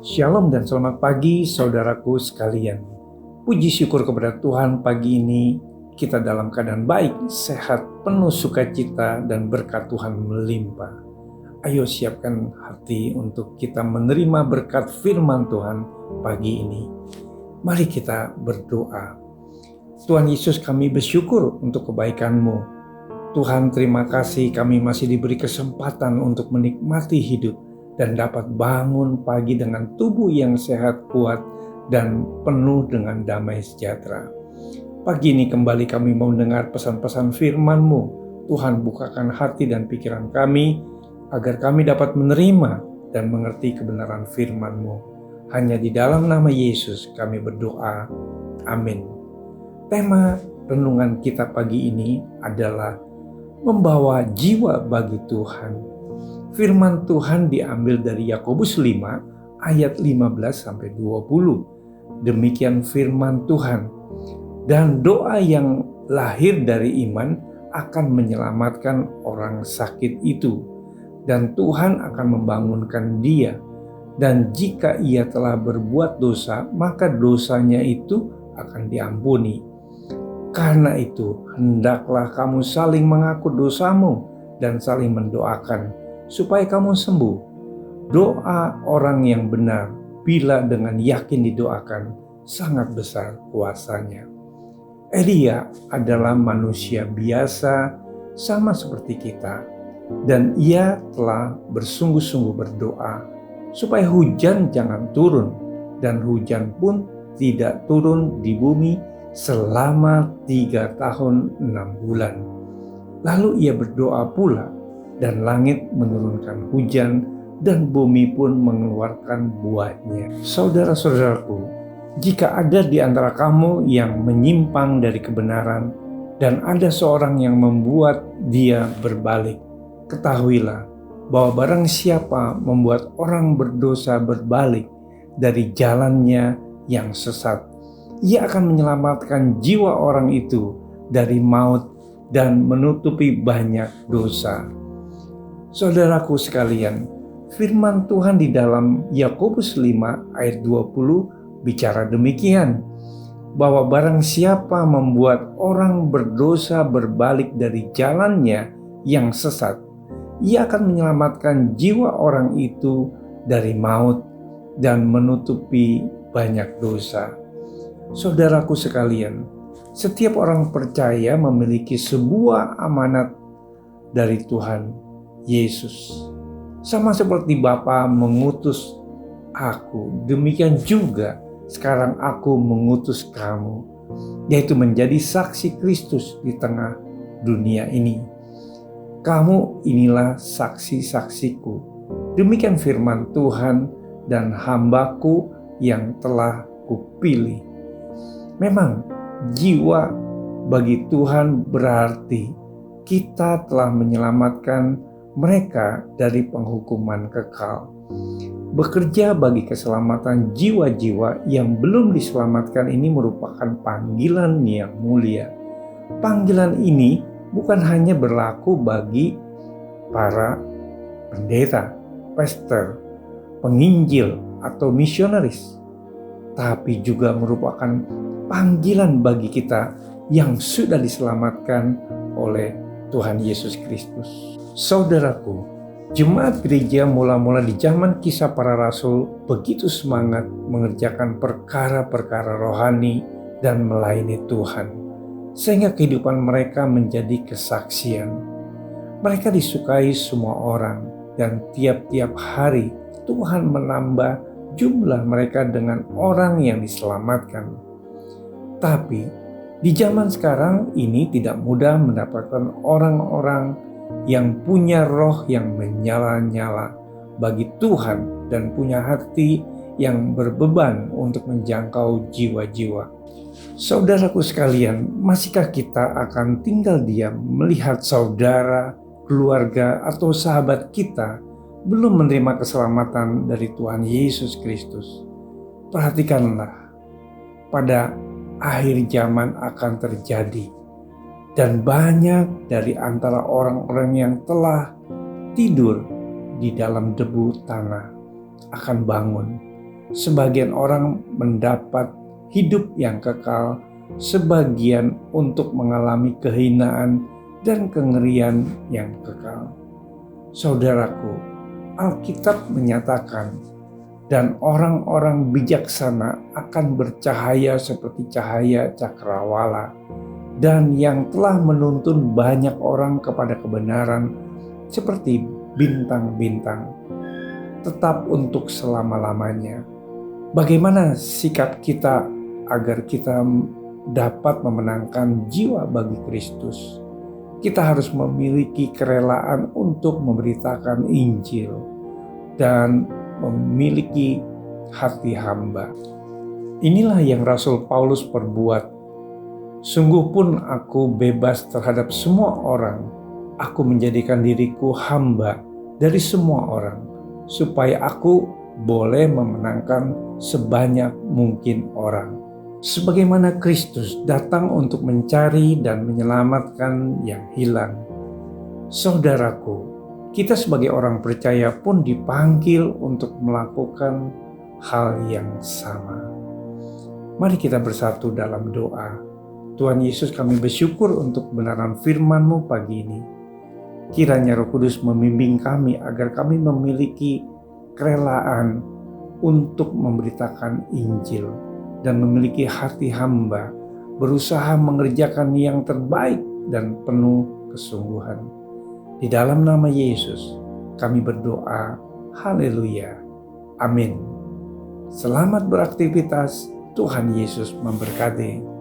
Shalom dan selamat pagi saudaraku sekalian. Puji syukur kepada Tuhan, pagi ini kita dalam keadaan baik, sehat, penuh sukacita dan berkat Tuhan melimpah. Ayo siapkan hati untuk kita menerima berkat firman Tuhan pagi ini. Mari kita berdoa. Tuhan Yesus, kami bersyukur untuk kebaikan-Mu. Tuhan, terima kasih kami masih diberi kesempatan untuk menikmati hidup dan dapat bangun pagi dengan tubuh yang sehat, kuat, dan penuh dengan damai sejahtera. Pagi ini kembali kami mau mendengar pesan-pesan firman-Mu. Tuhan, bukakan hati dan pikiran kami, agar kami dapat menerima dan mengerti kebenaran firman-Mu. Hanya di dalam nama Yesus kami berdoa. Amin. Tema renungan kita pagi ini adalah membawa jiwa bagi Tuhan. Firman Tuhan diambil dari Yakobus 5 ayat 15-20. Demikian firman Tuhan. Dan doa yang lahir dari iman akan menyelamatkan orang sakit itu, dan Tuhan akan membangunkan dia. Dan jika ia telah berbuat dosa, maka dosanya itu akan diampuni. Karena itu, hendaklah kamu saling mengaku dosamu dan saling mendoakan supaya kamu sembuh. Doa orang yang benar bila dengan yakin didoakan sangat besar kuasanya. Elia adalah manusia biasa sama seperti kita, dan ia telah bersungguh-sungguh berdoa supaya hujan jangan turun, dan hujan pun tidak turun di bumi selama 3 tahun 6 bulan. Lalu ia berdoa pula, dan langit menurunkan hujan, dan bumi pun mengeluarkan buahnya. Saudara-saudaraku, jika ada di antara kamu yang menyimpang dari kebenaran, dan ada seorang yang membuat dia berbalik, ketahuilah bahwa barang siapa membuat orang berdosa berbalik dari jalannya yang sesat, ia akan menyelamatkan jiwa orang itu dari maut dan menutupi banyak dosa. Saudaraku sekalian, firman Tuhan di dalam Yakobus 5 ayat 20 bicara demikian, bahwa barang siapa membuat orang berdosa berbalik dari jalannya yang sesat, ia akan menyelamatkan jiwa orang itu dari maut dan menutupi banyak dosa. Saudaraku sekalian, setiap orang percaya memiliki sebuah amanat dari Tuhan Yesus. Sama seperti Bapa mengutus aku, demikian juga sekarang aku mengutus kamu, yaitu menjadi saksi Kristus di tengah dunia ini. Kamu inilah saksi-saksiku. Demikian firman Tuhan, dan hambaku yang telah kupilih. Memang jiwa bagi Tuhan berarti kita telah menyelamatkan mereka dari penghukuman kekal. Bekerja bagi keselamatan jiwa-jiwa yang belum diselamatkan ini merupakan panggilan yang mulia. Panggilan ini bukan hanya berlaku bagi para pendeta, pastor, penginjil, atau misionaris, tapi juga merupakan panggilan bagi kita yang sudah diselamatkan oleh Tuhan Yesus Kristus. Saudaraku, jemaat gereja mula-mula di zaman Kisah Para Rasul begitu semangat mengerjakan perkara-perkara rohani dan melayani Tuhan, sehingga kehidupan mereka menjadi kesaksian. Mereka disukai semua orang, dan tiap-tiap hari Tuhan menambah jumlah mereka dengan orang yang diselamatkan. Tapi di zaman sekarang ini tidak mudah mendapatkan orang-orang yang punya roh yang menyala-nyala bagi Tuhan dan punya hati yang berbeban untuk menjangkau jiwa-jiwa. Saudaraku sekalian, masihkah kita akan tinggal diam melihat saudara, keluarga, atau sahabat kita belum menerima keselamatan dari Tuhan Yesus Kristus? Perhatikanlah, pada akhir zaman akan terjadi, dan banyak dari antara orang-orang yang telah tidur di dalam debu tanah akan bangun, Sebagian orang mendapat hidup yang kekal, sebagian untuk mengalami kehinaan dan kengerian yang kekal. Saudaraku, Alkitab menyatakan, dan orang-orang bijaksana akan bercahaya seperti cahaya cakrawala, dan yang telah menuntun banyak orang kepada kebenaran seperti bintang-bintang, tetap untuk selama-lamanya. Bagaimana sikap kita agar kita dapat memenangkan jiwa bagi Kristus? Kita harus memiliki kerelaan untuk memberitakan Injil dan memiliki hati hamba. Inilah yang Rasul Paulus perbuat. Sungguh pun aku bebas terhadap semua orang. Aku menjadikan diriku hamba dari semua orang, supaya aku boleh memenangkan sebanyak mungkin orang. Sebagaimana Kristus datang untuk mencari dan menyelamatkan yang hilang. Saudaraku, kita sebagai orang percaya pun dipanggil untuk melakukan hal yang sama. Mari kita bersatu dalam doa. Tuhan Yesus, kami bersyukur untuk kebenaran firman-Mu pagi ini. Kiranya Roh Kudus membimbing kami agar kami memiliki kerelaan untuk memberitakan Injil dan memiliki hati hamba, berusaha mengerjakan yang terbaik dan penuh kesungguhan. Di dalam nama Yesus kami berdoa. Haleluya. Amin. Selamat beraktivitas. Tuhan Yesus memberkati.